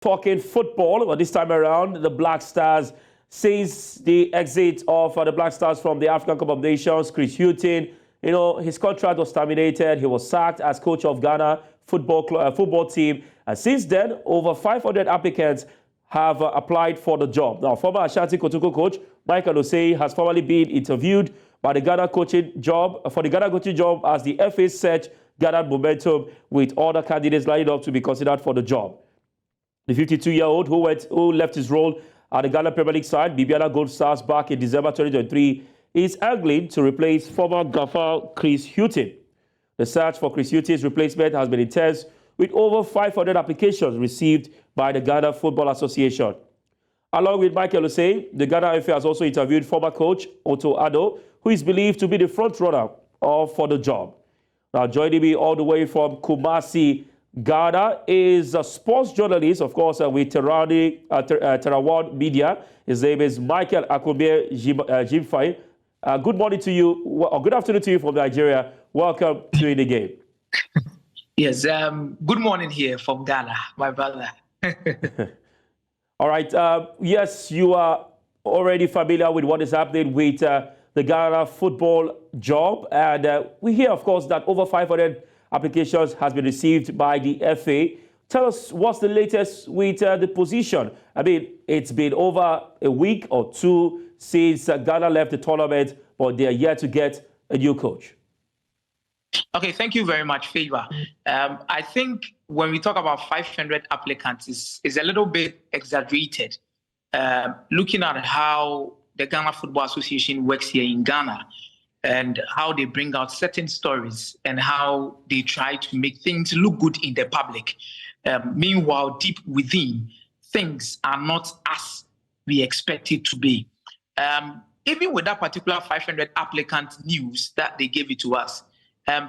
talking football, but this time around, the Black Stars, since the exit of the Black Stars from the African Cup of Nations, Chris Hughton, his contract was terminated. He was sacked as coach of Ghana football team. And since then, over 500 applicants have applied for the job. Now, former Ashanti Kotoko coach Michael Osei has formally been interviewed by the Ghana coaching job as the FA search gathered momentum with other candidates lined up to be considered for the job. The 52-year-old who left his role at the Ghana Premier League side, Bibiani GoldStars, back in December 2023, is angling to replace former gaffer Chris Hughton. The search for Chris Hughton's replacement has been intense, with over 500 applications received by the Ghana Football Association. Along with Michael Osei, the Ghana FA has also interviewed former coach Addo, who is believed to be the front-runner for the job. Now, joining me all the way from Kumasi, Ghana, is a sports journalist, of course, with Terrawon Media. His name is Michael Akwembe Jimfai. Good morning to you, or good afternoon to you from Nigeria. Welcome to In the Game. Yes, good morning here from Ghana, my brother. All right. Yes, you are already familiar with what is happening with the Ghana football job. And we hear, of course, that over 500 applications has been received by the FA. Tell us what's the latest with the position. I mean, it's been over a week or two since Ghana left the tournament, but they are yet to get a new coach. Okay, thank you very much, Favor. I think when we talk about 500 applicants, is a little bit exaggerated. Looking at how the Ghana Football Association works here in Ghana and how they bring out certain stories and how they try to make things look good in the public. Meanwhile, deep within, things are not as we expect it to be. Even with that particular 500 applicant news that they gave it to us,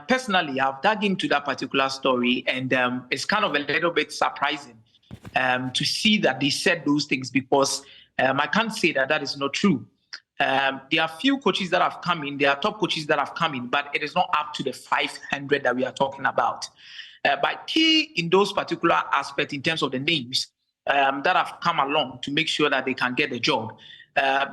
personally, I've dug into that particular story, and it's kind of a little bit surprising to see that they said those things, because I can't say that that is not true. There are few coaches that have come in, there are top coaches that have come in, but it is not up to the 500 that we are talking about. But key in those particular aspects in terms of the names that have come along to make sure that they can get the job.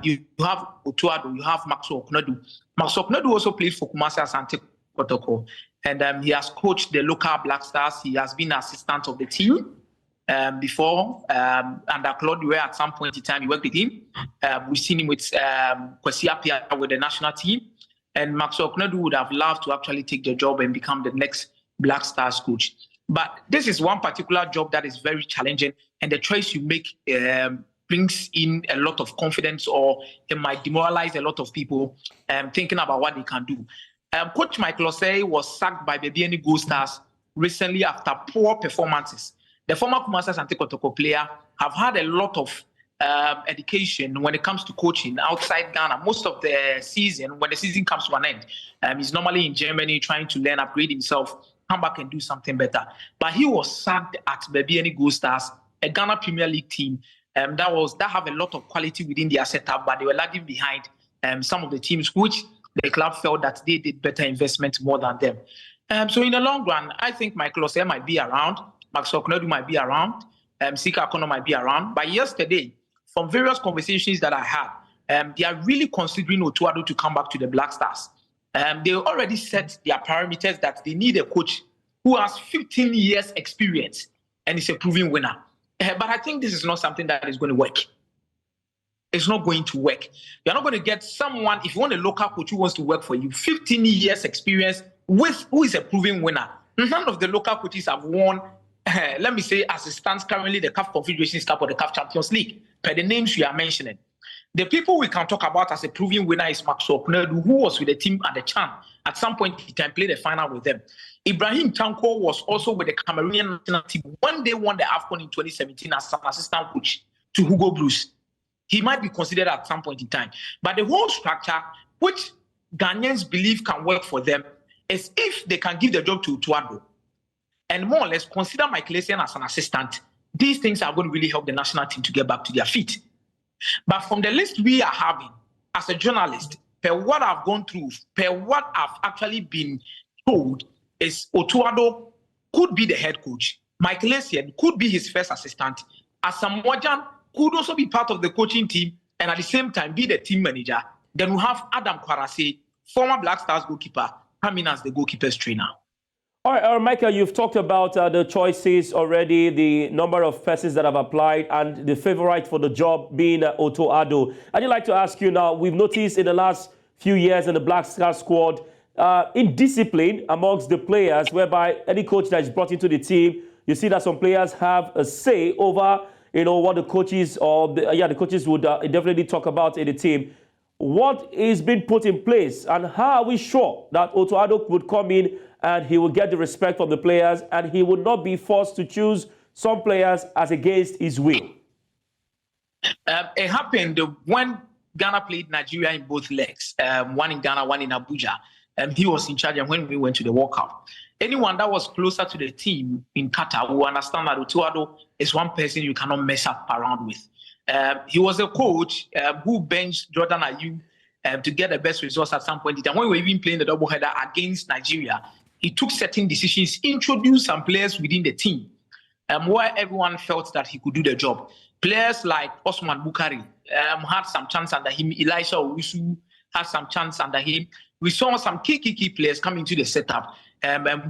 You have Otuado, you have Maxwell Oknadu. Maxwell Oknadu also played for Kumasi Asante Kotoko, and he has coached the local Black Stars. He has been assistant of the team before, under Claude Dewey at some point in time. He worked with him. We've seen him with Kwesi Appiah with the national team, and Maxwell Oknadu would have loved to actually take the job and become the next Black Stars coach. But this is one particular job that is very challenging, and the choice you make brings in a lot of confidence, or it might demoralize a lot of people thinking about what they can do. Coach Michael Osei was sacked by Bibiani GoldStars recently after poor performances. The former Kumasi Asante Kotoko player have had a lot of education when it comes to coaching outside Ghana. Most of the season, when the season comes to an end, he's normally in Germany trying to learn, upgrade himself, come back and do something better. But he was sacked at Bibiani GoldStars, a Ghana Premier League team that have a lot of quality within their setup, but they were lagging behind some of the teams which the club felt that they did better investment more than them. So in the long run, I think Michael Osei might be around, Max Oknadu might be around, Sika Akono might be around. But yesterday, from various conversations that I had, they are really considering Otuado to come back to the Black Stars. They already set their parameters that they need a coach who has 15 years experience and is a proven winner. But I think this is not something that is going to work. It's not going to work. You're not going to get someone, if you want a local coach who wants to work for you, 15 years experience who is a proven winner. None of the local coaches have won, let me say, as it stands currently, the CAF Confederations Cup or the CAF Champions League, per the names you are mentioning. The people we can talk about as a proven winner is Maxwell Oknadu, who was with the team at the Chan. At some point in time, played the final with them. Ibrahim Tanko was also with the Cameroonian national team. One day won the AFCON in 2017 as an assistant coach to Hugo Blues. He might be considered at some point in time. But the whole structure, which Ghanaians believe can work for them, is if they can give the job to Otuado and more or less consider Michael Osei as an assistant, these things are going to really help the national team to get back to their feet. But from the list we are having, as a journalist, per what I've gone through, per what I've actually been told, is Otuado could be the head coach. Michael Osei could be his first assistant. Asamoah could also be part of the coaching team and at the same time be the team manager. Then we have Adam Kwarase, former Black Stars goalkeeper, coming as the goalkeeper's trainer. All right, Michael, you've talked about the choices already, the number of persons that have applied, and the favorite for the job being Otto Addo. I'd like to ask you now, we've noticed in the last few years in the Black Stars squad, indiscipline amongst the players, whereby any coach that is brought into the team, you see that some players have a say over, what the coaches or the coaches would definitely talk about in the team. What is being put in place, and how are we sure that Otto Addo would come in and he will get the respect from the players and he would not be forced to choose some players as against his will? It happened when Ghana played Nigeria in both legs, one in Ghana, one in Abuja. He was in charge, and when we went to the World Cup, anyone that was closer to the team in Qatar will understand that Otto Addo is one person you cannot mess up around with. He was a coach who benched Jordan Ayew to get the best results at some point in time. When we were even playing the doubleheader against Nigeria, he took certain decisions, introduced some players within the team where everyone felt that he could do the job. Players like Osman Bukari had some chance under him. Elisha Owusu had some chance under him. We saw some key players come into the setup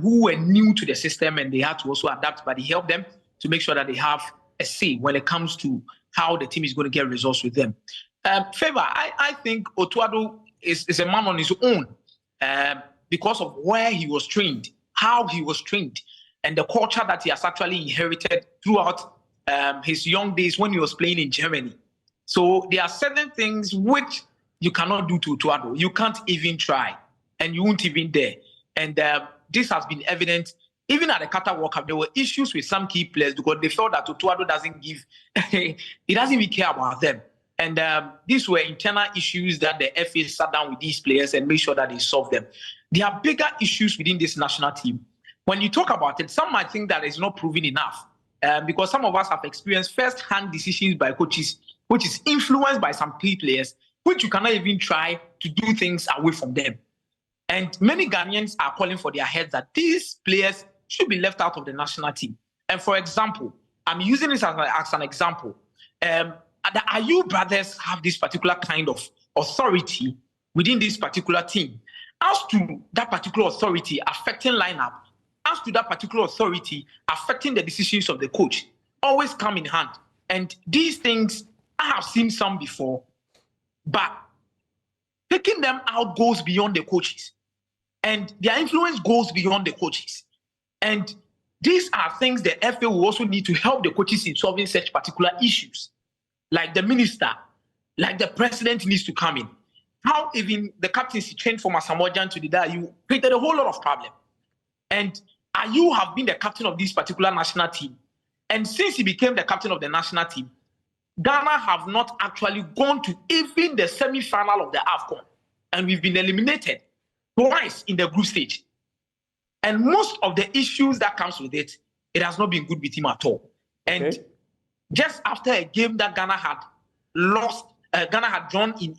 who were new to the system, and they had to also adapt, but he helped them to make sure that they have a say when it comes to how the team is going to get results with them. Favor, I think Otto Addo is a man on his own because of where he was trained, how he was trained, and the culture that he has actually inherited throughout his young days when he was playing in Germany. So there are certain things which you cannot do to Otto Addo. You can't even try, and you won't even dare. And this has been evident. Even at the Qatar World Cup, there were issues with some key players because they felt that Otto Addo doesn't give, he doesn't even care about them. And these were internal issues that the FA sat down with these players and made sure that they solved them. There are bigger issues within this national team. When you talk about it, some might think that it's not proven enough because some of us have experienced first-hand decisions by coaches, which is influenced by some key players, which you cannot even try to do things away from them. And many Ghanaians are calling for their heads that these players should be left out of the national team. And for example, I'm using this as an example. The Ayew brothers have this particular kind of authority within this particular team. As to that particular authority affecting lineup, as to that particular authority affecting the decisions of the coach, always come in hand. And these things, I have seen some before, but taking them out goes beyond the coaches. And their influence goes beyond the coaches. And these are things the FA will also need to help the coaches in solving such particular issues. Like the minister, like the president needs to come in. How even the captaincy changed from Asamoah to Ayew created a whole lot of problem. And Ayew have been the captain of this particular national team. And since he became the captain of the national team, Ghana have not actually gone to even the semi-final of the AFCON. And we've been eliminated twice in the group stage. And most of the issues that comes with it, it has not been good with him at all. And just after a game that Ghana had lost, Ghana had drawn in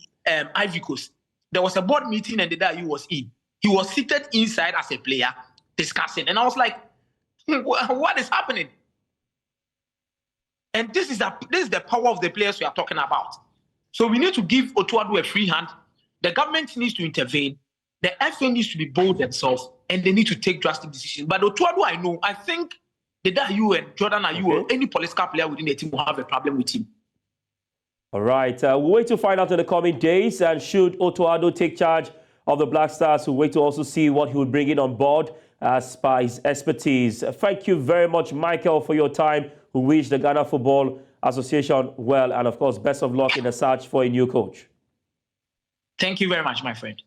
Ivory Coast, there was a board meeting and Ayew was in. He was seated inside as a player discussing. And I was like, what is happening? And this is the power of the players we are talking about. So we need to give Otto Addo a free hand. The government needs to intervene. The FA needs to be bold themselves, and they need to take drastic decisions. But Otto Addo, I think Ayew and Jordan Ayew or any political player within the team will have a problem with him. All right. We'll wait to find out in the coming days. And should Otto Addo take charge of the Black Stars, we'll wait to also see what he will bring in on board as per his expertise. Thank you very much, Michael, for your time. We wish the Ghana Football Association well, and of course, best of luck in the search for a new coach. Thank you very much, my friend.